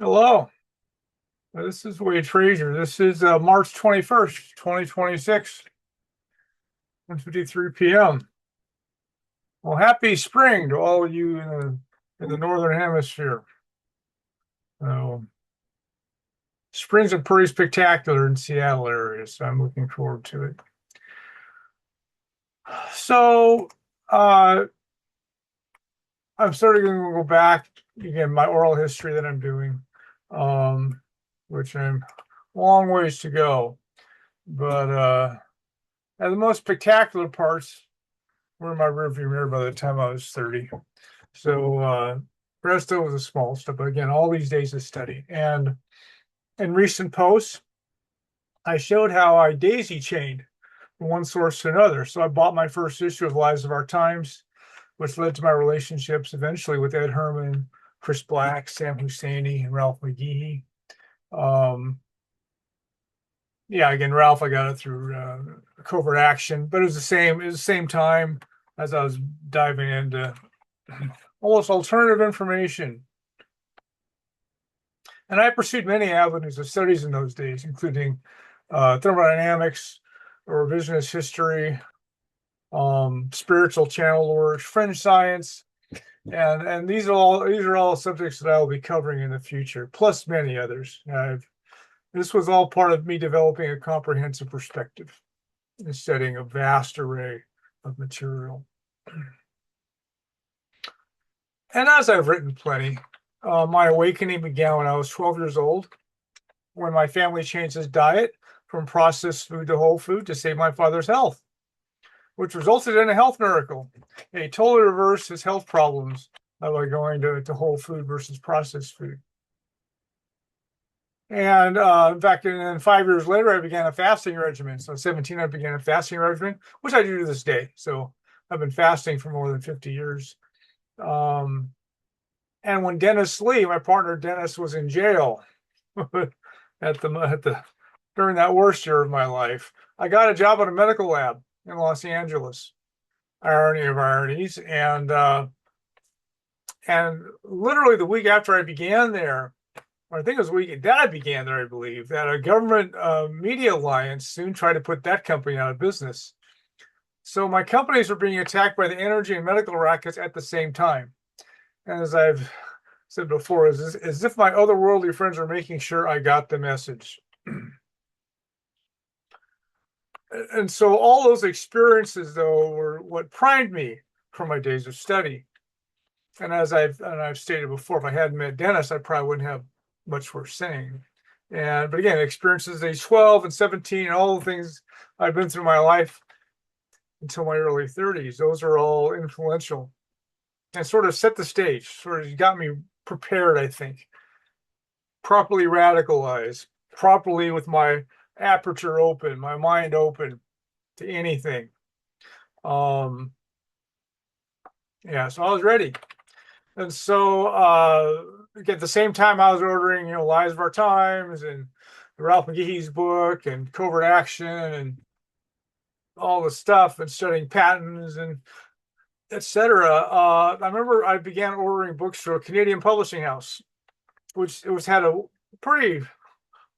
Hello, this is Wade Frazier. This is March 21st, 2026, 1:53 p.m. Well, happy spring to all of you in the Northern Hemisphere. So, springs are pretty spectacular in Seattle area, so I'm looking forward to it. So, uh, I'm starting to go back again, my oral history that I'm doing, um, which I'm a long ways to go. But and the most spectacular parts were in my rearview mirror by the time I was 30. So Presto was a small step, but again, all these days of study. And in recent posts, I showed how I daisy chained from one source to another. So I bought my first issue of Lives of Our Times, which led to my relationships eventually with Ed Herman, Chris Black, Sam Husseini, and Ralph McGehee. Um, yeah, again, Ralph, I got it through Covert Action, but it was the same. It was the same time as I was diving into almost alternative information. And I pursued many avenues of studies in those days, including thermodynamics, revisionist history, spiritual channel lore, fringe science, and these are all subjects that I will be covering in the future, plus many others. This was all part of me developing a comprehensive perspective and studying a vast array of material. And as I've written plenty, my awakening began when I was 12 years old, when my family changed its diet from processed food to whole food to save my father's health, which resulted in a health miracle. He totally reversed his health problems by going to whole food versus processed food. And in fact, and then 5 years later, I began a fasting regimen. So 17, I began a fasting regimen, which I do to this day. So I've been fasting for more than 50 years. Um, and when Dennis Lee, my partner Dennis, was in jail at the during that worst year of my life, I got a job at a medical lab in Los Angeles. Irony of ironies, and literally the week after I began there, or I think it was the week that I began there, I believe, that a government media alliance soon tried to put that company out of business. So my companies were being attacked by the energy and medical rackets at the same time. And as I've said before, as if my otherworldly friends are making sure I got the message. And so all those experiences, though, were what primed me for my days of study. And as I've stated before, if I hadn't met Dennis, I probably wouldn't have much worth saying. But again, experiences at age 12 and 17, and all the things I've been through my life until my early 30s, those are all influential and sort of set the stage, sort of got me prepared, I think, properly radicalized, properly with my aperture open, my mind open to anything. Yeah, so I was ready. And so at the same time I was ordering, Lives of Our Times and Ralph McGee's book and Covert Action and all the stuff and studying patents and etc. I remember I began ordering books through a Canadian publishing house, which had a pretty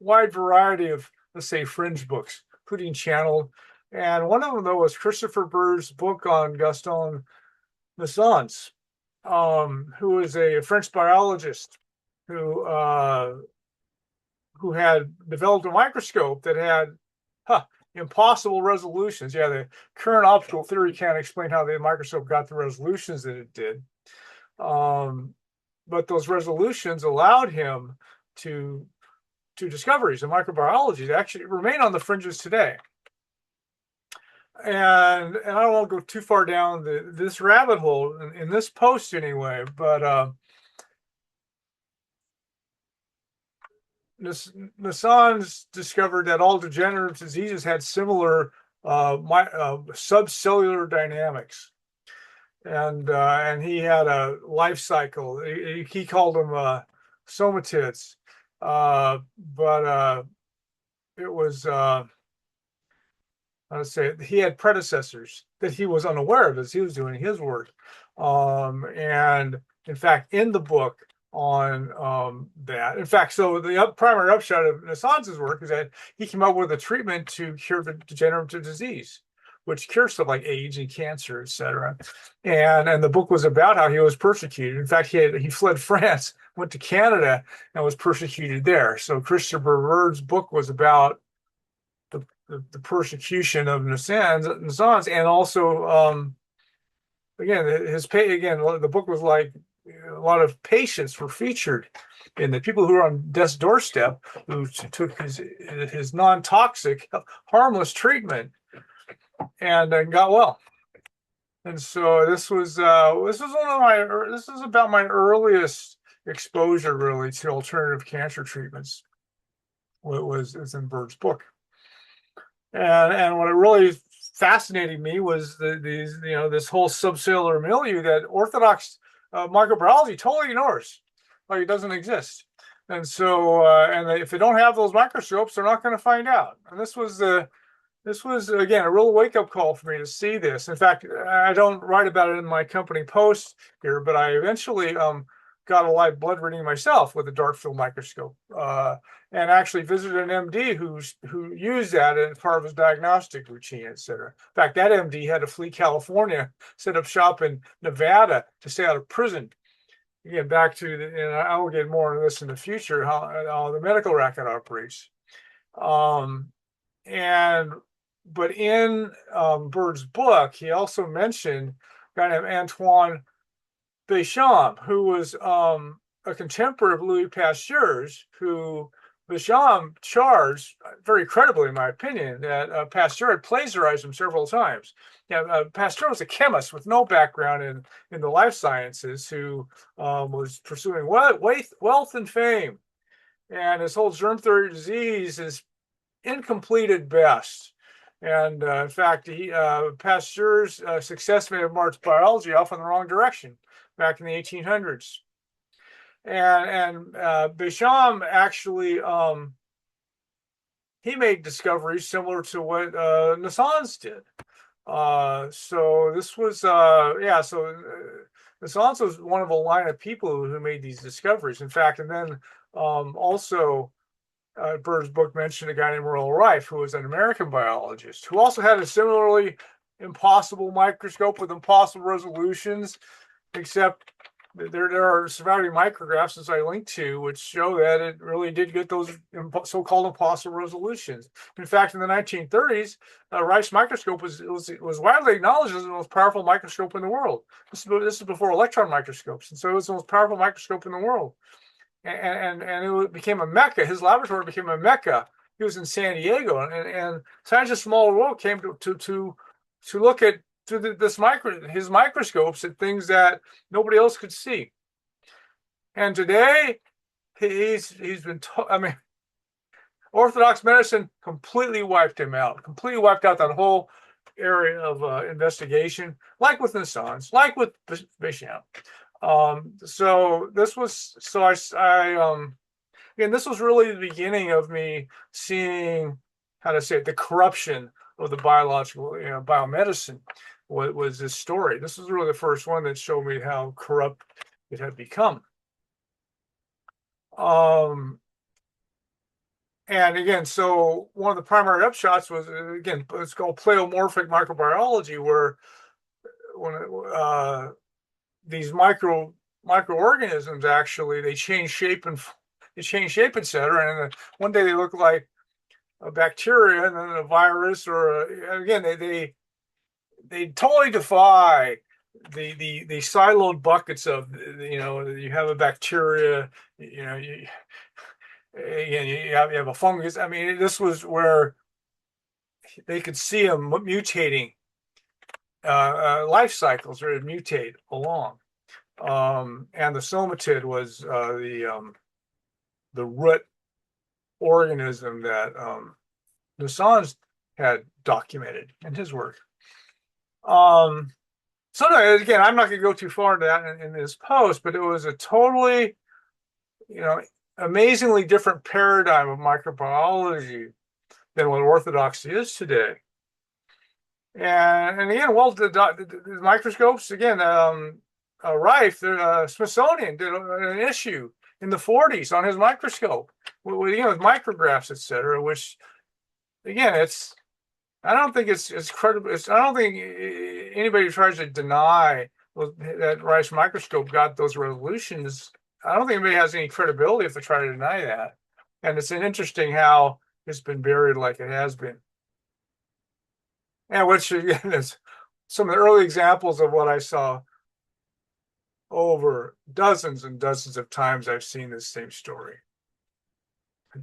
wide variety of, let's say, fringe books, including channel. And one of them, though, was Christopher Bird's book on Gaston Nassans, who is a French biologist who had developed a microscope that had impossible resolutions. Yeah, the current optical theory can't explain how the microscope got the resolutions that it did. But those resolutions allowed him to discoveries in microbiology that actually remain on the fringes today. And I don't want to go too far down this rabbit hole in this post anyway, but Nassans discovered that all degenerative diseases had similar subcellular dynamics, and he had a life cycle. He called them somatids, but it was I would say he had predecessors that he was unaware of as he was doing his work. And in fact, in the book, on that. In fact, so the primary upshot of Nassan's work is that he came up with a treatment to cure the degenerative disease, which cures stuff like AIDS and cancer, etc. And the book was about how he was persecuted. In fact, he fled France, went to Canada, and was persecuted there. So Christopher Bird's book was about the persecution of Nassan's, and also again the book was like a lot of patients were featured in the people who were on death's doorstep who took his non-toxic, harmless treatment and got well. And so this was about my earliest exposure really to alternative cancer treatments. Was in Bird's book. And what really fascinated me was this whole subcellular milieu that orthodox microbiology totally ignores, like it doesn't exist. And so, if they don't have those microscopes, they're not going to find out. And this was again a real wake-up call for me to see this. In fact, I don't write about it in my company post here, but I eventually got a live blood reading myself with a dark field microscope, and actually visited an MD who used that as part of his diagnostic routine, et cetera. In fact, that MD had to flee California, set up shop in Nevada to stay out of prison. Again, back to and I will get more into this in the future, how the medical racket operates. But in Bird's book, he also mentioned a guy named Antoine Béchamp, who was a contemporary of Louis Pasteur's, who Béchamp charged, very credibly in my opinion, that Pasteur had plagiarized him several times. Pasteur was a chemist with no background in the life sciences who was pursuing wealth and fame. And his whole germ theory of disease is incomplete at best. And in fact, Pasteur's success may have marched biology off in the wrong direction back in the 1800s. And Béchamp actually, he made discoveries similar to what Nassan's did. So this was, Nassan's was one of a line of people who made these discoveries. In fact, and then also Bird's book mentioned a guy named Earl Rife, who was an American biologist, who also had a similarly impossible microscope with impossible resolutions, except there are surviving micrographs, as I linked to, which show that it really did get those so-called impossible resolutions. In fact, in the 1930s, Rife's microscope was widely acknowledged as the most powerful microscope in the world. This is before electron microscopes, and so it was the most powerful microscope in the world. And it became a mecca. His laboratory became a mecca. He was in San Diego, and scientists from all over the world came to look at his microscopes at things that nobody else could see. And today, he's been. Orthodox medicine completely wiped him out. Completely wiped out that whole area of investigation, like with Nassan's, like with Béchamp. So this was again, this was really the beginning of me seeing, how to say it, the corruption of the biological, biomedicine. What was this story? This was really the first one that showed me how corrupt it had become. And again, so one of the primary upshots was, again, it's called pleomorphic microbiology, where when these microorganisms actually they change shape, etc. And one day they look like a bacteria, and then a virus, or again they totally defy the siloed buckets of, you have a bacteria, you have a fungus. I mean, this was where they could see them mutating, life cycles or mutate along. And the somatid was the root organism that Nassan's had documented in his work. So again, I'm not going to go too far into that in this post, but it was a totally, amazingly different paradigm of microbiology than what orthodoxy is today. And again, well, the microscopes, again, Rife, the Smithsonian did an issue in the 40s on his microscope with micrographs, etc. Which again, I don't think it's credible. I don't think anybody tries to deny that Rice microscope got those resolutions. I don't think anybody has any credibility if they try to deny that. And it's interesting how it's been buried like it has been. And which again is some of the early examples of what I saw over dozens and dozens of times. I've seen this same story.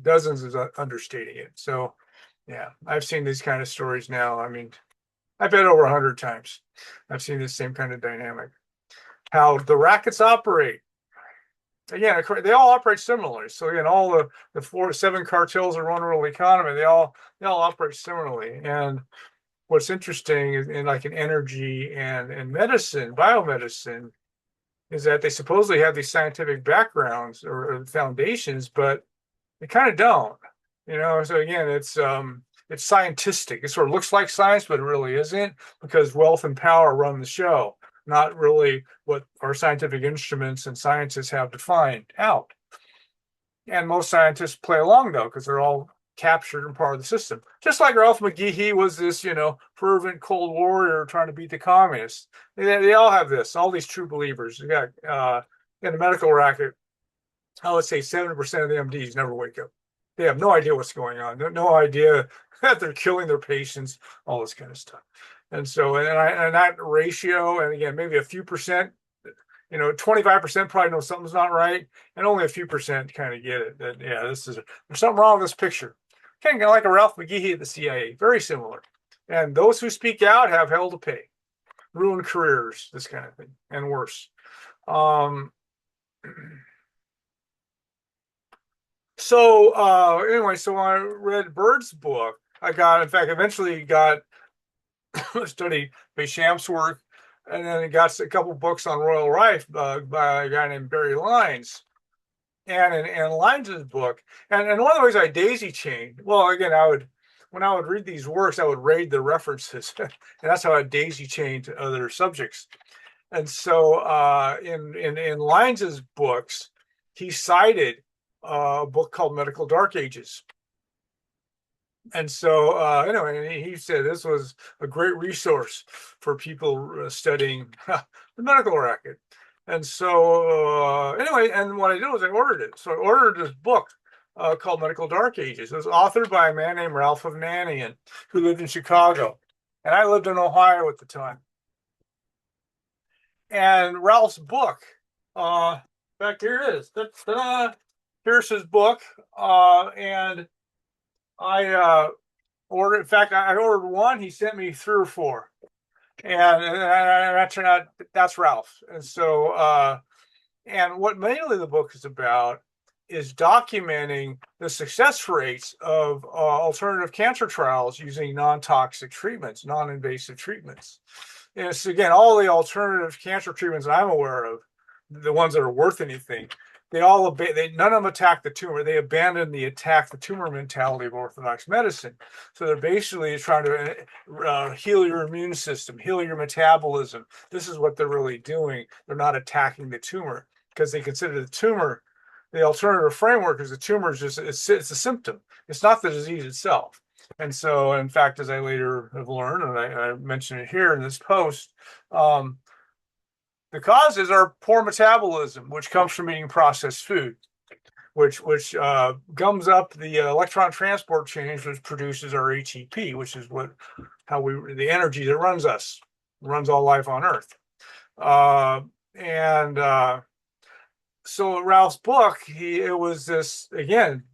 Dozens is understating it. So yeah, I've seen these kind of stories now. I mean, I bet over 100 times I've seen this same kind of dynamic. How the rackets operate. Again, they all operate similarly. So again, all the 7 cartels that run world economy, they all operate similarly. And what's interesting in like in energy and medicine, biomedicine, is that they supposedly have these scientific backgrounds or foundations, but they kind of don't. So again, it's scientistic. It sort of looks like science, but it really isn't, because wealth and power run the show, not really what our scientific instruments and scientists have defined out. And most scientists play along though, because they're all captured and part of the system. Just like Ralph McGehee was this, fervent Cold Warrior trying to beat the communists. They all have this, all these true believers. You got in the medical racket, I would say 70% of the MDs never wake up. They have no idea what's going on. No idea that they're killing their patients, all this kind of stuff. And so, and that ratio, and again, maybe a few percent, 25% probably know something's not right, and only a few percent kind of get it. That, yeah, there's something wrong with this picture. Kind of like a Ralph McGehee at the CIA, very similar. And those who speak out have hell to pay, ruined careers, this kind of thing, and worse. Anyway, so I read Bird's book. Eventually got studied Bechamps' work, and then got a couple books on Royal Rife by a guy named Barry Lines. And in Lines' book, and one of the ways I daisy chained, well, again, when I would read these works, I would raid the references, and that's how I daisy chained to other subjects. And so in Lines' books, he cited a book called Medical Dark Ages. And so, anyway, he said this was a great resource for people studying the medical racket. And so, anyway, and what I did was I ordered it. So I ordered this book called Medical Dark Ages. It was authored by a man named Ralph Hovnanian, who lived in Chicago. And I lived in Ohio at the time. And Ralph's book, back here it is. Here's his book. And I ordered, in fact, I ordered one. He sent me 3 or 4. And that turned out that's Ralph. And so, and what mainly the book is about is documenting the success rates of alternative cancer trials using non-toxic treatments, non-invasive treatments. And it's, again, all the alternative cancer treatments I'm aware of, the ones that are worth anything, none of them attack the tumor. They abandon the attack the tumor mentality of Orthodox medicine. So they're basically trying to heal your immune system, heal your metabolism. This is what they're really doing. They're not attacking the tumor, because they consider the tumor, the alternative framework is the tumor is just, it's a symptom. It's not the disease itself. And so, in fact, as I later have learned, and I mentioned it here in this post, the causes are poor metabolism, which comes from eating processed food, which gums up the electron transport chains, which produces our ATP, which is the energy that runs all life on Earth. So Ralph's book, it was this, again,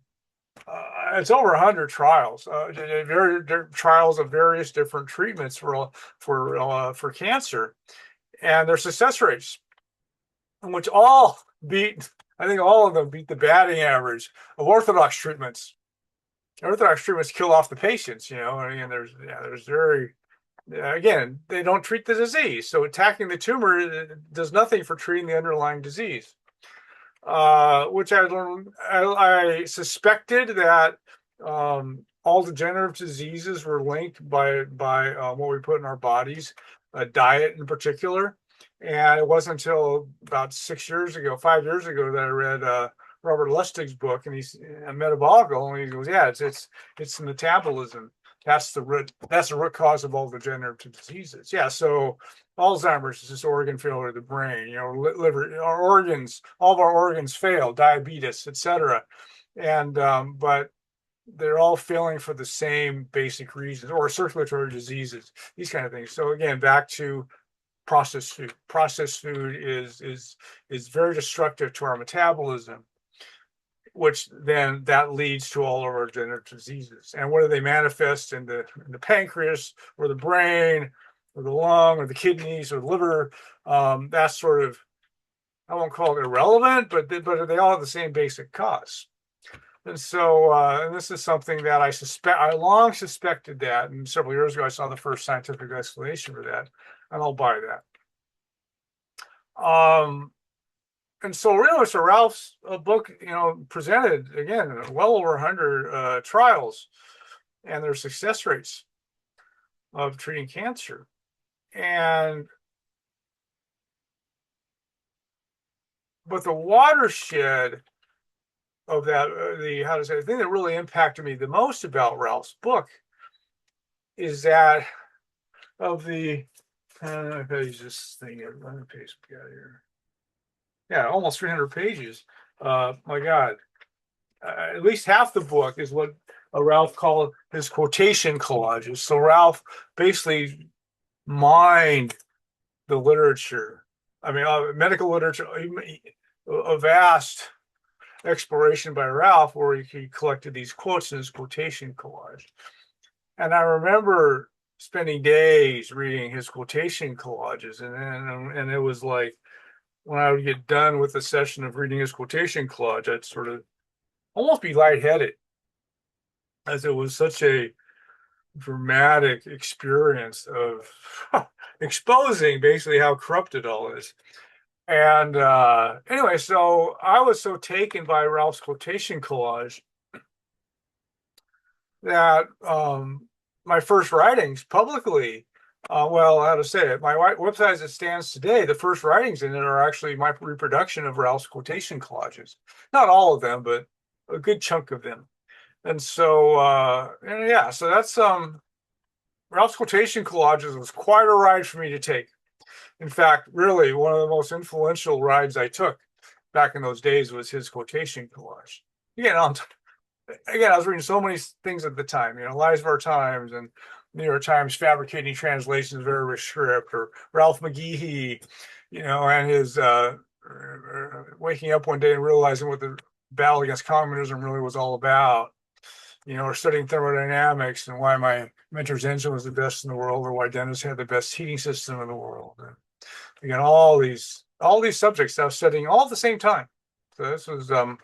it's over 100 trials, trials of various different treatments for cancer, and their success rates, which I think all of them beat the batting average of Orthodox treatments. Orthodox treatments kill off the patients, and again, they don't treat the disease. So attacking the tumor does nothing for treating the underlying disease. Which I learned, I suspected that all degenerative diseases were linked by what we put in our bodies, diet in particular. And it wasn't until about 5 years ago, that I read Robert Lustig's book, and he's metabolical, and he goes, "Yeah, it's metabolism. That's the root cause of all degenerative diseases." Yeah, so Alzheimer's is just organ failure of the brain. Liver, our organs, all of our organs fail, diabetes, etc. And but they're all failing for the same basic reasons, or circulatory diseases, these kind of things. So again, back to processed food. Processed food is very destructive to our metabolism, which then that leads to all of our degenerative diseases. And whether they manifest in the pancreas or the brain or the lung or the kidneys or the liver, that's sort of, I won't call it irrelevant, but they all have the same basic cause. And so, and this is something that I long suspected that, and several years ago I saw the first scientific explanation for that, and I'll buy that. And so really, so Ralph's book, presented again well over 100 trials and their success rates of treating cancer. But the watershed of that, the thing that really impacted me the most about Ralph's book is that of the, I've got to use this thing here. Let me paste here. Yeah, almost 300 pages. My God, at least half the book is what Ralph called his quotation collages. So Ralph basically mined the literature. I mean, medical literature, a vast exploration by Ralph, where he collected these quotes in his quotation collage. And I remember spending days reading his quotation collages, and it was like, when I would get done with a session of reading his quotation collage, I'd sort of almost be lightheaded, as it was such a dramatic experience of exposing basically how corrupt it all is. And anyway, so I was so taken by Ralph's quotation collage that my first writings publicly, well, how to say it, my website as it stands today, the first writings in it are actually my reproduction of Ralph's quotation collages. Not all of them, but a good chunk of them. And so, and yeah, so that's Ralph's quotation collages was quite a ride for me to take. In fact, really, one of the most influential rides I took back in those days was his quotation collage. Again, I was reading so many things at the time, Lies of Our Times and New York Times fabricating translations of Irish script, or Ralph McGehee, and his waking up one day and realizing what the battle against communism really was all about, or studying thermodynamics and why my mentor's engine was the best in the world, or why Dennis had the best heating system in the world. And again, all these subjects I was studying all at the same time. So this was, I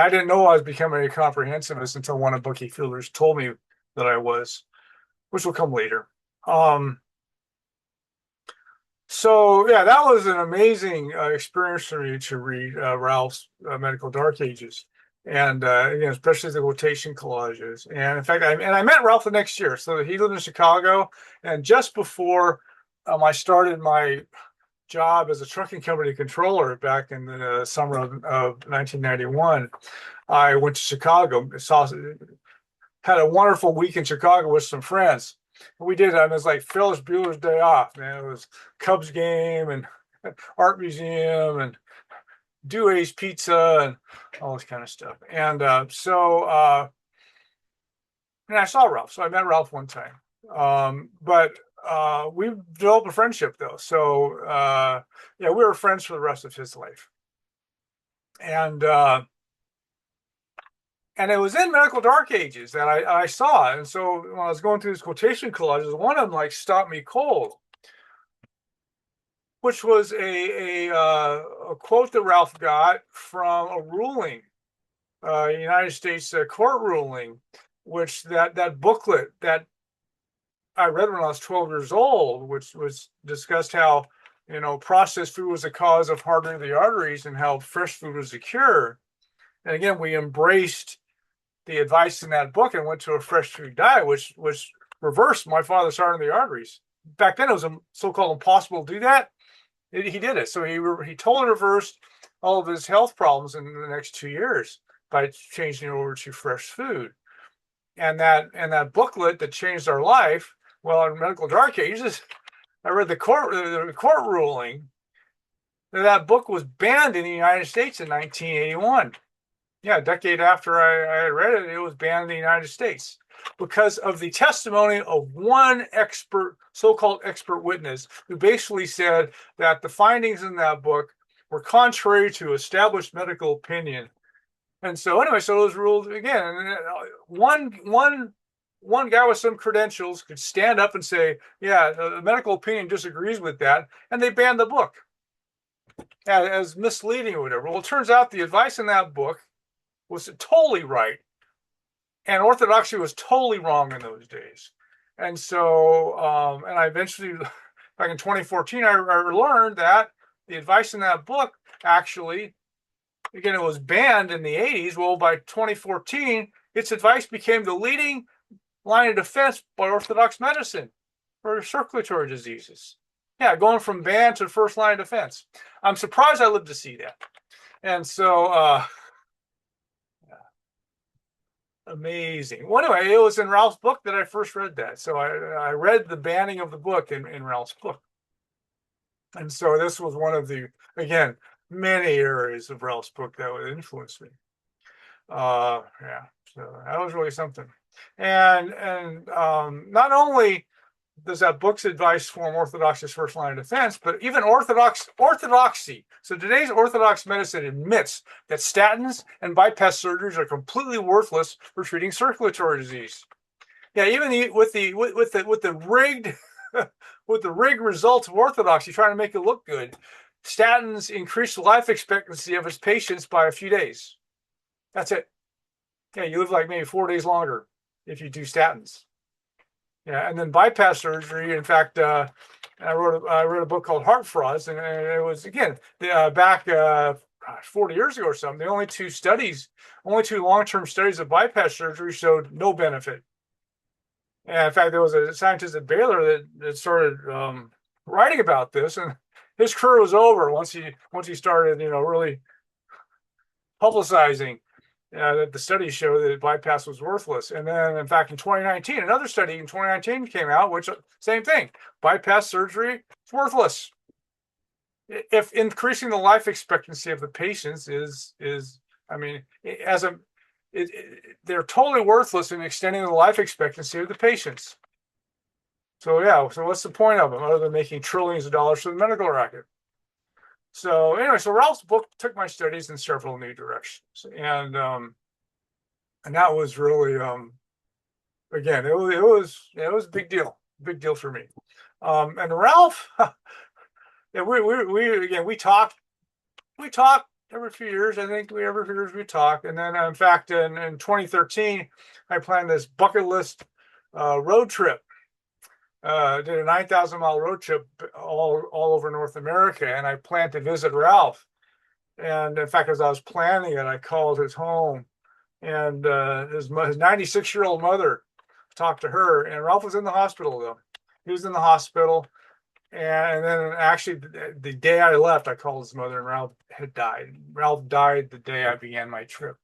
didn't know I was becoming a comprehensivist until one of Bucky Fielder's told me that I was, which will come later. So yeah, that was an amazing experience for me to read Ralph's Medical Dark Ages, and especially the quotation collages. And in fact, I met Ralph the next year. So he lived in Chicago, and just before I started my job as a trucking company controller back in the summer of 1991, I went to Chicago, had a wonderful week in Chicago with some friends. We did, it was like Phyllis Bueller's Day Off, man. It was Cubs game and art museum and Dewey's Pizza and all this kind of stuff. And and I saw Ralph. So I met Ralph one time. But we developed a friendship, though. So we were friends for the rest of his life. And it was in Medical Dark Ages that I saw it. And so when I was going through these quotation collages, one of them stopped me cold, which was a quote that Ralph got from a ruling, United States court ruling, which that booklet that I read when I was 12 years old, which was discussed how, processed food was a cause of hardening the arteries and how fresh food was a cure. And again, we embraced the advice in that book and went to a fresh food diet, which reversed my father's hardening the arteries. Back then, it was so-called impossible to do that. He did it. So he totally reversed all of his health problems in the next 2 years by changing over to fresh food. And that booklet that changed our life, well, in medical dark ages, I read the court ruling that book was banned in the United States in 1981. Yeah, a decade after I read it, it was banned in the United States because of the testimony of one expert, so-called expert witness, who basically said that the findings in that book were contrary to established medical opinion. And so anyway, so it was ruled again. One guy with some credentials could stand up and say, yeah, the medical opinion disagrees with that, and they banned the book as misleading or whatever. Well, it turns out the advice in that book was totally right, and orthodoxy was totally wrong in those days. And so, and I eventually, back in 2014, I learned that the advice in that book actually, again, it was banned in the 80s. Well, by 2014, its advice became the leading line of defense by Orthodox medicine for circulatory diseases. Yeah, going from ban to first line of defense. I'm surprised I lived to see that. And so, amazing. Well, anyway, it was in Ralph's book that I first read that. So I read the banning of the book in Ralph's book. And so this was one of the, again, many areas of Ralph's book that would influence me. Yeah, so that was really something. And not only does that book's advice form orthodoxy's first line of defense, but even orthodoxy. So today's orthodox medicine admits that statins and bypass surgeries are completely worthless for treating circulatory disease. Yeah, even with the rigged with the rigged results of orthodoxy trying to make it look good, statins increase the life expectancy of its patients by a few days. That's it. Yeah, you live like maybe 4 days longer if you do statins. Yeah, and then bypass surgery. In fact, I wrote a book called Heart Frauds, and it was again back 40 years ago or something. The only two long-term studies of bypass surgery showed no benefit. And in fact, there was a scientist at Baylor that started writing about this, and his career was over once he started, really publicizing that the studies show that bypass was worthless. And then, in fact, in 2019, another study in 2019 came out, which same thing, bypass surgery is worthless. If increasing the life expectancy of the patients they're totally worthless in extending the life expectancy of the patients. So yeah, so what's the point of them other than making trillions of dollars for the medical racket? So anyway, so Ralph's book took my studies in several new directions, and that was really again it was a big deal for me. And Ralph, yeah, we talk every few years. I think every few years we talk, and then in fact in 2013 I planned this bucket list road trip. Did a 9,000-mile road trip all over North America, and I planned to visit Ralph. And in fact, as I was planning it, I called his home, and his 96-year-old mother, talked to her, and Ralph was in the hospital though. He was in the hospital, and then actually the day I left, I called his mother, and Ralph had died. Ralph died the day I began my trip,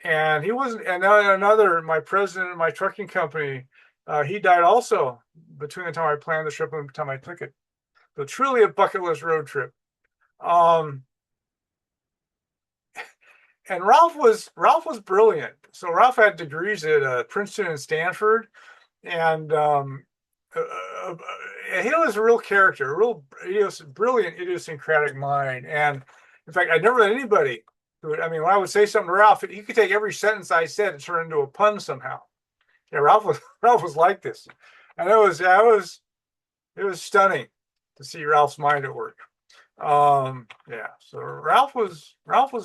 and he wasn't. And my president of my trucking company, he died also between the time I planned the trip and the time I took it. So truly a bucket list road trip. And Ralph was brilliant. So Ralph had degrees at Princeton and Stanford, and he was a real character, a real brilliant, idiosyncratic mind. And in fact, I never met anybody who would, when I would say something to Ralph, he could take every sentence I said and turn it into a pun somehow. Yeah, Ralph was like this, and it was stunning to see Ralph's mind at work. Yeah, so Ralph was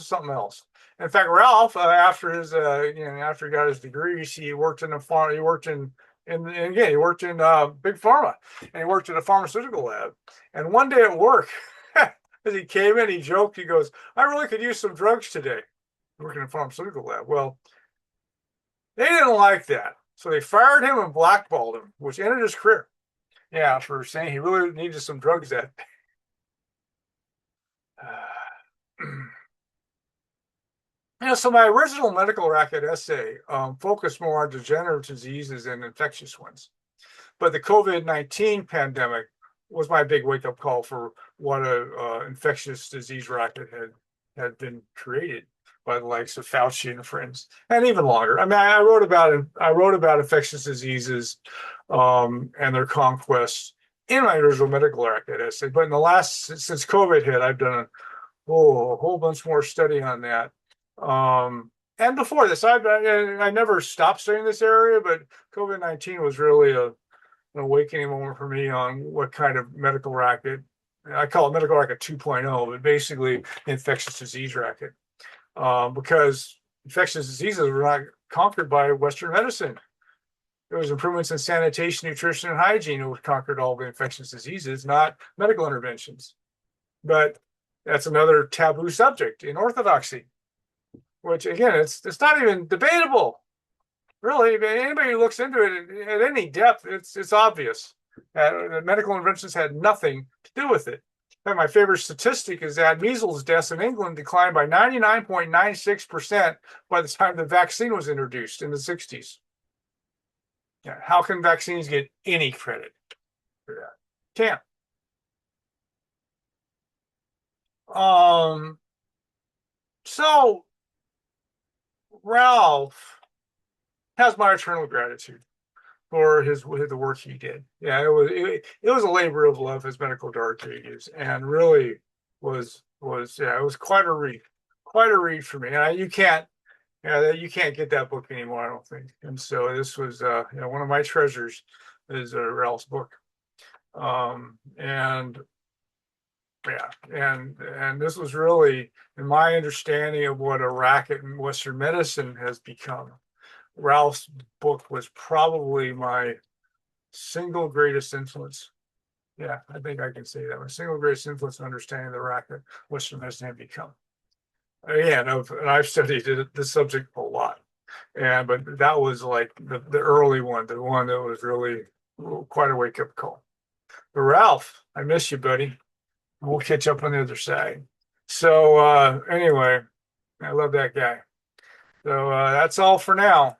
something else. In fact, Ralph, after his after he got his degrees, he worked in a farm. He worked in big pharma, and he worked at a pharmaceutical lab. And one day at work, as he came in, he joked. He goes, "I really could use some drugs today." Working in a pharmaceutical lab. Well, they didn't like that. So they fired him and blackballed him, which ended his career. Yeah, for saying he really needed some drugs that day. So my original medical racket essay focused more on degenerative diseases and infectious ones. But the COVID-19 pandemic was my big wake-up call for what a infectious disease racket had been created by the likes of Fauci and friends, and even longer. I mean, I wrote about infectious diseases and their conquests in my original medical racket essay. But in the last since COVID hit, I've done a whole bunch more study on that. And before this, I never stopped studying this area, but COVID-19 was really an awakening moment for me on what kind of medical racket. I call it medical racket 2.0, but basically infectious disease racket, because infectious diseases were not conquered by Western medicine. There was improvements in sanitation, nutrition, and hygiene that conquered all the infectious diseases, not medical interventions. But that's another taboo subject in orthodoxy, which again, it's not even debatable. Really, anybody who looks into it at any depth, it's obvious that medical interventions had nothing to do with it. And my favorite statistic is that measles deaths in England declined by 99.96% by the time the vaccine was introduced in the 60s. Yeah, how can vaccines get any credit for that? Can't. Um, so Ralph has my eternal gratitude for the work he did. Yeah, it was a labor of love, his medical dark ages, and really was yeah, it was quite a read for me. And you can't get that book anymore, I don't think. And so this was one of my treasures is Ralph's book. And yeah, and this was really, in my understanding of what a racket in Western medicine has become. Ralph's book was probably my single greatest influence. Yeah, I think I can say that. My single greatest influence in understanding the racket Western medicine had become. Again, and I've studied this subject a lot, but that was like the early one, the one that was really quite a wake up call. But Ralph, I miss you, buddy. We'll catch up on the other side. So anyway, I love that guy. So that's all for now.